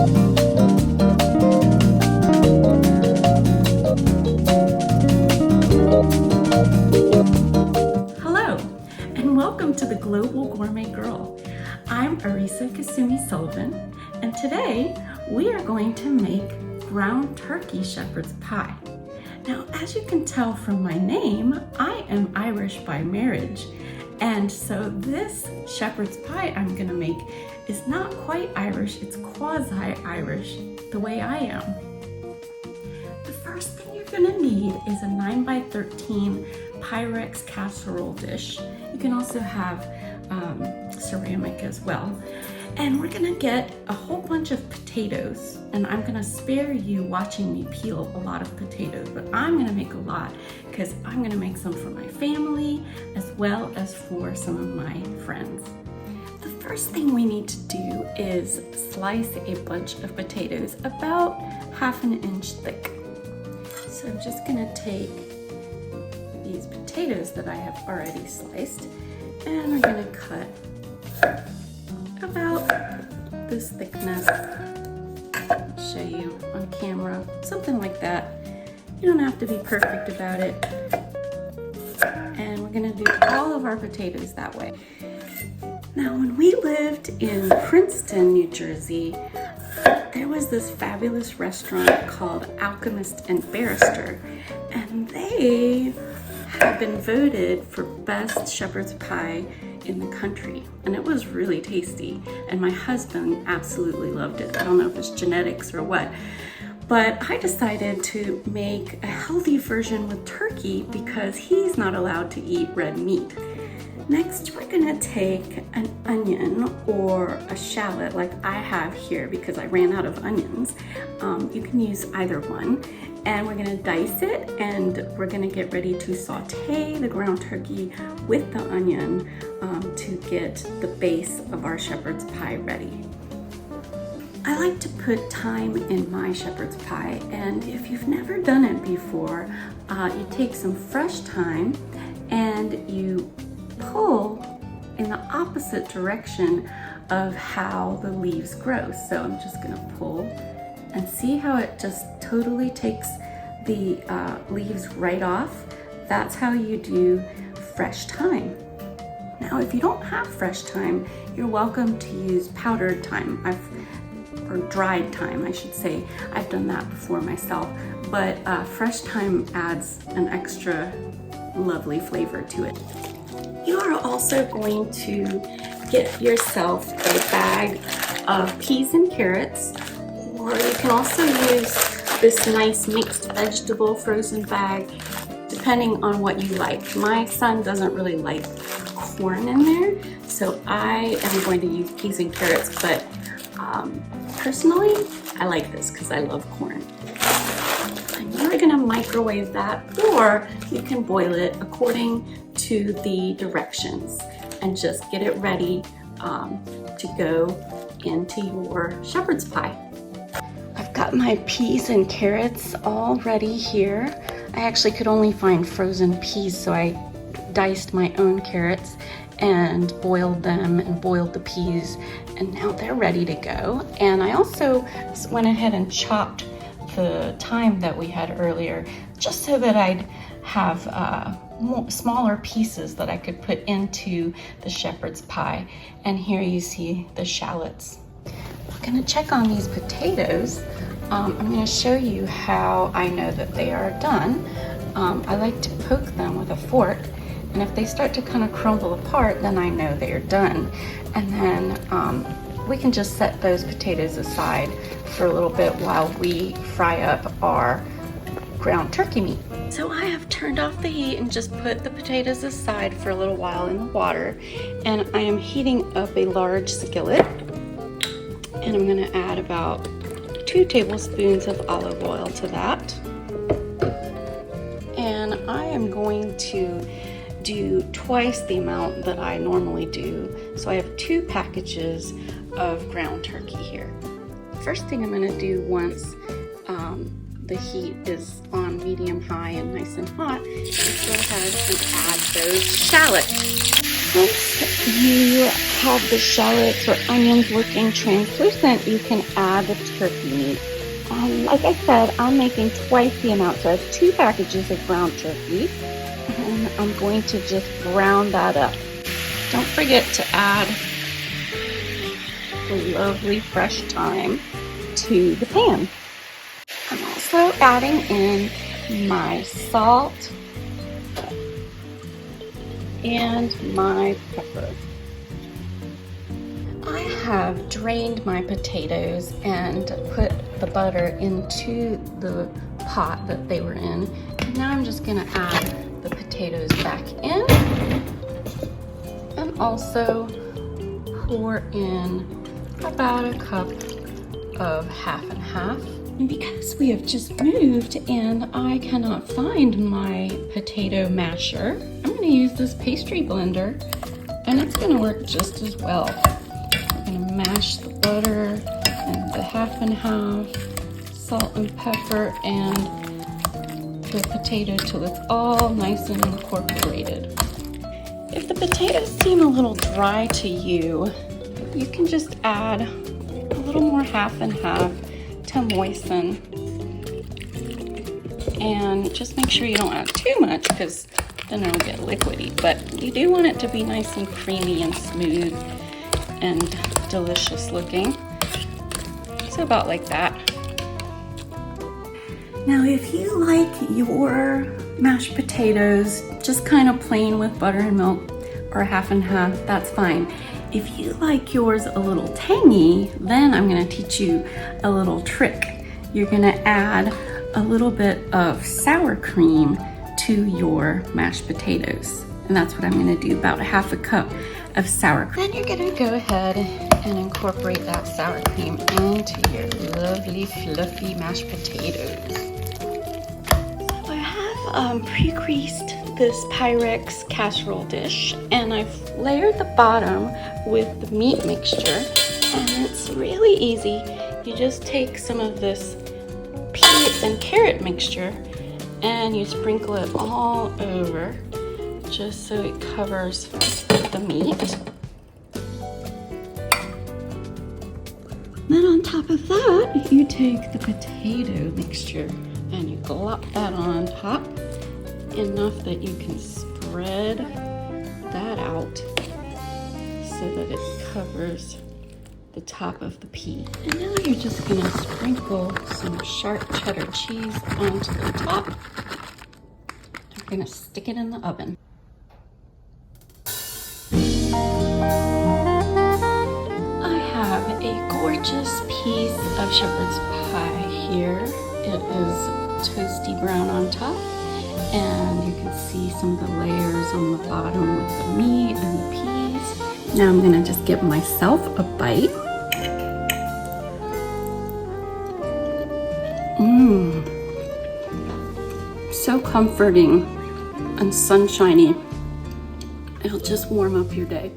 Hello, and welcome to the Global Gourmet Girl. I'm Arisa Sullivan, and today we are going to make ground turkey shepherd's pie. Now, as you can tell from my name, I am Irish by marriage, and so this shepherd's pie I'm gonna make is not quite Irish, it's quasi-Irish, the way I am. The first thing you're gonna need is a 9x13 Pyrex casserole dish. You can also have ceramic as well. And we're gonna get a whole bunch of potatoes, and I'm gonna spare you watching me peel a lot of potatoes, but I'm gonna make a lot because I'm gonna make some for my family as well as for some of my friends. The first thing we need to do is slice a bunch of potatoes about 1/2 inch thick. So I'm just gonna take these potatoes that I have already sliced, and we're gonna cut about this thickness. I'll show you on camera, something like that. You don't have to be perfect about it. And we're gonna do all of our potatoes that way. Now, when we lived in Princeton, New Jersey, there was this fabulous restaurant called Alchemist and Barrister, and they have been voted for best shepherd's pie in the country, and it was really tasty, and my husband absolutely loved it. I don't know if it's genetics or what, but I decided to make a healthy version with turkey because he's not allowed to eat red meat. Next, we're gonna take an onion or a shallot like I have here because I ran out of onions. You can use either one. And we're gonna dice it, and we're gonna get ready to saute the ground turkey with the onion to get the base of our shepherd's pie ready. I like to put thyme in my shepherd's pie, and if you've never done it before, you take some fresh thyme and you pull in the opposite direction of how the leaves grow. So I'm just gonna pull and see how it just totally takes the leaves right off. That's how you do fresh thyme. Now, if you don't have fresh thyme, you're welcome to use powdered thyme, or dried thyme, I should say. I've done that before myself, but fresh thyme adds an extra lovely flavor to it. You are also going to get yourself a bag of peas and carrots, or you can also use this nice mixed vegetable frozen bag, depending on what you like. My son doesn't really like corn in there, so I am going to use peas and carrots, but personally, I like this because I love corn. And you're gonna microwave that, or you can boil it according to the directions and just get it ready to go into your shepherd's pie. I've got my peas and carrots all ready here. I actually could only find frozen peas, so I diced my own carrots and boiled them and boiled the peas, and now they're ready to go. And I also went ahead and chopped the thyme that we had earlier, just so that I'd have smaller pieces that I could put into the shepherd's pie. And here you see the shallots. I'm gonna check on these potatoes. I'm gonna show you how I know that they are done. I like to poke them with a fork, and if they start to kind of crumble apart, then I know they are done. And then we can just set those potatoes aside for a little bit while we fry up our ground turkey meat. So I have turned off the heat and just put the potatoes aside for a little while in the water, and I am heating up a large skillet, and I'm gonna add about 2 tablespoons of olive oil to that. And I am going to do twice the amount that I normally do. So I have 2 packages of ground turkey here. First thing I'm gonna do once the heat is on medium-high and nice and hot, let's go ahead and add those shallots. Once you have the shallots or onions looking translucent, you can add the turkey meat. Like I said, I'm making twice the amount, so I have 2 packages of ground turkey, and I'm going to just brown that up. Don't forget to add the lovely fresh thyme to the pan. I'm also adding in my salt and my pepper. I have drained my potatoes and put the butter into the pot that they were in. And now I'm just gonna add the potatoes back in and also pour in about a cup of half and half. And because we have just moved and I cannot find my potato masher, I'm gonna use this pastry blender and it's gonna work just as well. I'm gonna mash the butter and the half and half, salt and pepper, and the potato till it's all nice and incorporated. If the potatoes seem a little dry to you, you can just add a little more half and half to moisten. And just make sure you don't add too much because then it'll get liquidy. But you do want it to be nice and creamy and smooth and delicious looking. So about like that. Now if you like your mashed potatoes just kind of plain with butter and milk or half and half, that's fine. If you like yours a little tangy, then I'm gonna teach you a little trick. You're gonna add a little bit of sour cream to your mashed potatoes. And that's what I'm gonna do, about a half a cup of sour cream. Then you're gonna go ahead and incorporate that sour cream into your lovely fluffy mashed potatoes. So I have pre-greased this Pyrex casserole dish and I've layered the bottom with the meat mixture, and it's really easy. You just take some of this pea and carrot mixture and you sprinkle it all over just so it covers the meat. Then on top of that, you take the potato mixture and you glop that on top enough that you can spread that out so that it covers the top of the pea. And now you're just gonna sprinkle some sharp cheddar cheese onto the top. You're gonna stick it in the oven. I have a gorgeous piece of shepherd's pie here. It is toasty brown on top, and you can see some of the layers on the bottom with the meat and the peas. Now I'm gonna just give myself a bite. So comforting and sunshiny. It'll just warm up your day.